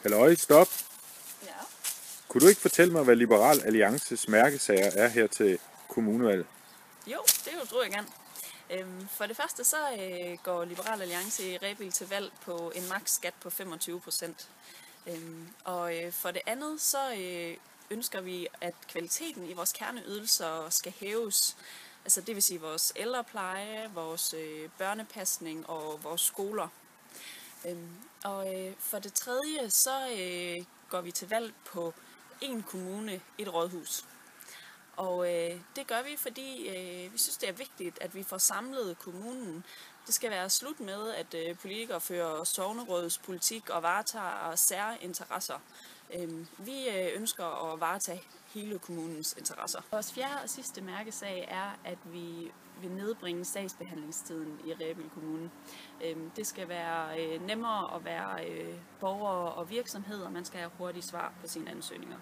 Halløj, stop. Ja. Kunne du ikke fortælle mig, hvad Liberal Alliances mærkesager er her til kommunevalget? Jo, det tror jeg gerne. For det første så går Liberal Alliance i Rebild til valg på en maksskat på 25%. Og for det andet så ønsker vi, at kvaliteten i vores kerneydelser skal hæves. Altså det vil sige vores ældrepleje, vores børnepasning og vores skoler. Og for det tredje så går vi til valg på en kommune, et rådhus. Og det gør vi, fordi vi synes, det er vigtigt, at vi får samlet kommunen. Det skal være slut med, at politikere fører sognerådspolitik og varetager særinteresser. Vi ønsker at varetage hele kommunens interesser. Vores fjerde og sidste mærkesag er, at vi vil nedbringe sagsbehandlingstiden i Rebild Kommune. Det skal være nemmere at være borgere og virksomheder, man skal have hurtige svar på sine ansøgninger.